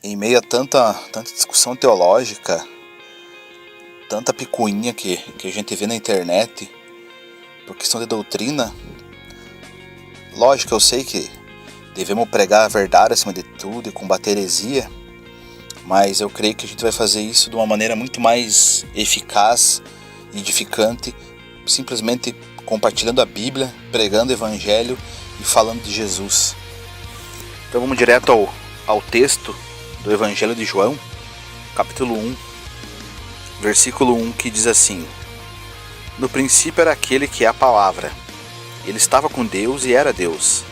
Em meio a tanta discussão teológica, tanta picuinha que a gente vê na internet, por questão de doutrina, lógico, eu sei que devemos pregar a verdade acima de tudo e combater heresia, mas eu creio que a gente vai fazer isso de uma maneira muito mais eficaz e edificante, simplesmente compartilhando a Bíblia, pregando o Evangelho e falando de Jesus. Então vamos direto ao texto do Evangelho de João, capítulo 1, versículo 1, que diz assim: No princípio era aquele que é a palavra. Ele estava com Deus e era Deus.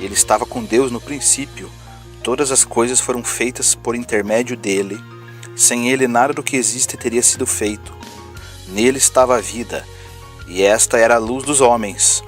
Ele estava com Deus no princípio. Todas as coisas foram feitas por intermédio dele. Sem ele nada do que existe teria sido feito. Nele estava a vida, e esta era a luz dos homens.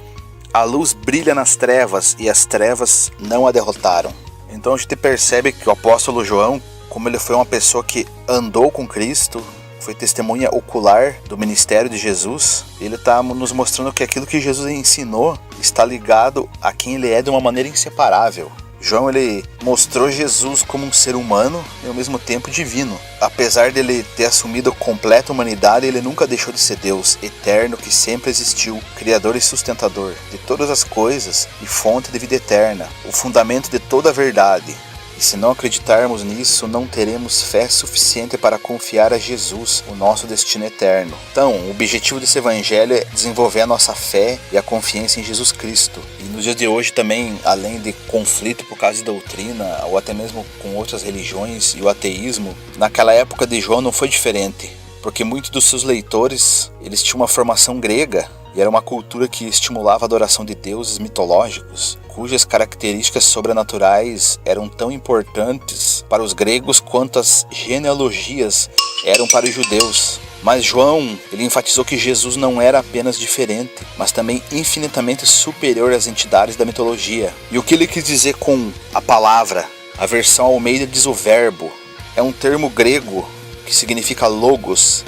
A luz brilha nas trevas, e as trevas não a derrotaram. Então a gente percebe que o apóstolo João, como ele foi uma pessoa que andou com Cristo, foi testemunha ocular do ministério de Jesus, ele está nos mostrando que aquilo que Jesus ensinou está ligado a quem ele é de uma maneira inseparável. João, ele mostrou Jesus como um ser humano e ao mesmo tempo divino. Apesar dele ter assumido a completa humanidade, ele nunca deixou de ser Deus, eterno, que sempre existiu, criador e sustentador de todas as coisas e fonte de vida eterna, o fundamento de toda a verdade. E se não acreditarmos nisso, não teremos fé suficiente para confiar a Jesus, o nosso destino eterno. Então, o objetivo desse evangelho é desenvolver a nossa fé e a confiança em Jesus Cristo. E nos dias de hoje também, além de conflito por causa de doutrina, ou até mesmo com outras religiões e o ateísmo, naquela época de João não foi diferente. Porque muitos dos seus leitores, eles tinham uma formação grega, e era uma cultura que estimulava a adoração de deuses mitológicos, cujas características sobrenaturais eram tão importantes para os gregos quanto as genealogias eram para os judeus. Mas João, ele enfatizou que Jesus não era apenas diferente, mas também infinitamente superior às entidades da mitologia. E o que ele quis dizer com a palavra? A versão Almeida diz o verbo. É um termo grego que significa logos.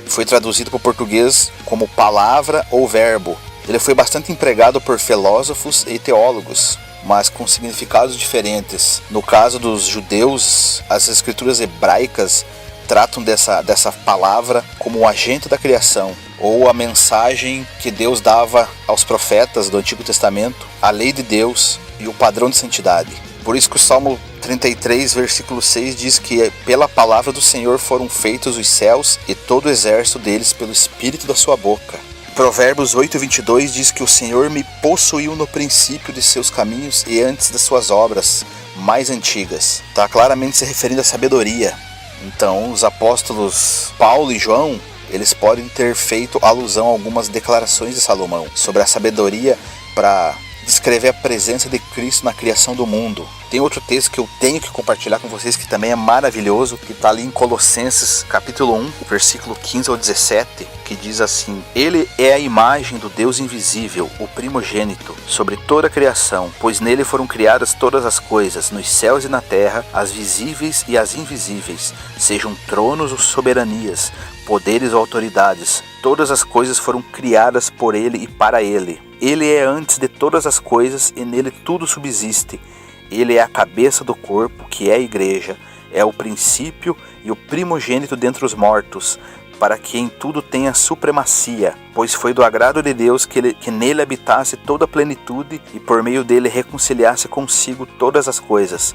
Foi traduzido para o português como palavra ou verbo. Ele foi bastante empregado por filósofos e teólogos, mas com significados diferentes. No caso dos judeus, as escrituras hebraicas tratam dessa palavra como o agente da criação, ou a mensagem que Deus dava aos profetas do Antigo Testamento, a lei de Deus e o padrão de santidade. Por isso que o Salmo 33, versículo 6 diz que pela palavra do Senhor foram feitos os céus e todo o exército deles pelo espírito da sua boca. Provérbios 8:22 diz que o Senhor me possuiu no princípio de seus caminhos e antes das suas obras mais antigas. Está claramente se referindo à sabedoria. Então os apóstolos Paulo e João, eles podem ter feito alusão a algumas declarações de Salomão sobre a sabedoria para descrever a presença de Cristo na criação do mundo. Tem outro texto que eu tenho que compartilhar com vocês que também é maravilhoso, que está ali em Colossenses capítulo 1, versículo 15 ao 17, que diz assim: Ele é a imagem do Deus invisível, o primogênito, sobre toda a criação, pois nele foram criadas todas as coisas, nos céus e na terra, as visíveis e as invisíveis, sejam tronos ou soberanias, poderes ou autoridades, todas as coisas foram criadas por ele e para ele. Ele é antes de todas as coisas e nele tudo subsiste. Ele é a cabeça do corpo, que é a igreja, é o princípio e o primogênito dentre os mortos, para que em tudo tenha supremacia, pois foi do agrado de Deus que nele habitasse toda a plenitude e por meio dele reconciliasse consigo todas as coisas,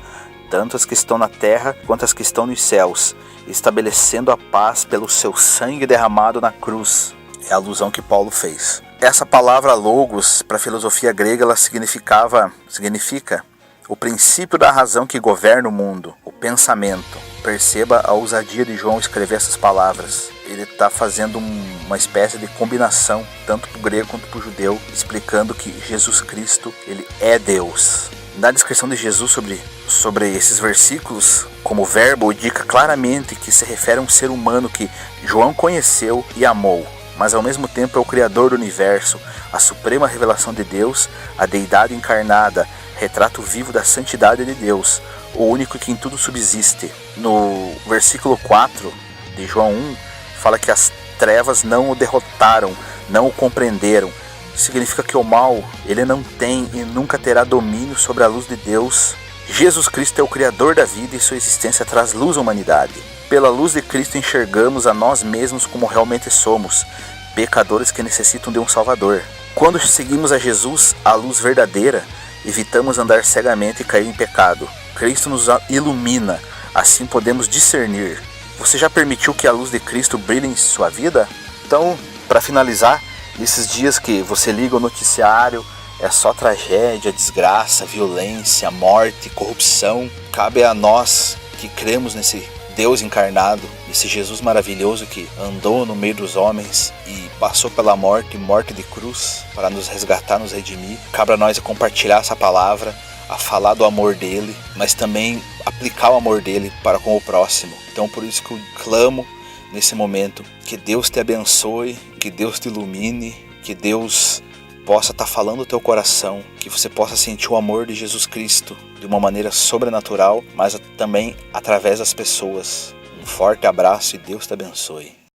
tanto as que estão na terra quanto as que estão nos céus, estabelecendo a paz pelo seu sangue derramado na cruz. É a alusão que Paulo fez. Essa palavra logos, para a filosofia grega, ela significa o princípio da razão que governa o mundo, o pensamento. Perceba a ousadia de João escrever essas palavras. Ele está fazendo uma espécie de combinação, tanto para o grego quanto para o judeu, explicando que Jesus Cristo, ele é Deus. Na descrição de Jesus sobre esses versículos, como verbo, indica claramente que se refere a um ser humano que João conheceu e amou, mas ao mesmo tempo é o Criador do universo, a suprema revelação de Deus, a deidade encarnada, retrato vivo da santidade de Deus, o único que em tudo subsiste. No versículo 4 de João 1, fala que as trevas não o derrotaram, não o compreenderam. Significa que o mal, ele não tem e nunca terá domínio sobre a luz de Deus, Jesus Cristo é o Criador da vida e sua existência traz luz à humanidade. Pela luz de Cristo enxergamos a nós mesmos como realmente somos, pecadores que necessitam de um Salvador. Quando seguimos a Jesus, a luz verdadeira, evitamos andar cegamente e cair em pecado. Cristo nos ilumina, assim podemos discernir. Você já permitiu que a luz de Cristo brilhe em sua vida? Então, para finalizar, nesses dias que você liga o noticiário, é só tragédia, desgraça, violência, morte, corrupção. Cabe a nós que cremos nesse Deus encarnado, nesse Jesus maravilhoso que andou no meio dos homens e passou pela morte de cruz para nos resgatar, nos redimir. Cabe a nós a compartilhar essa palavra, a falar do amor dele, mas também aplicar o amor dele para com o próximo. Então por isso que eu clamo nesse momento, que Deus te abençoe, que Deus te ilumine, que Deus possa estar falando o teu coração, que você possa sentir o amor de Jesus Cristo de uma maneira sobrenatural, mas também através das pessoas. Um forte abraço e Deus te abençoe.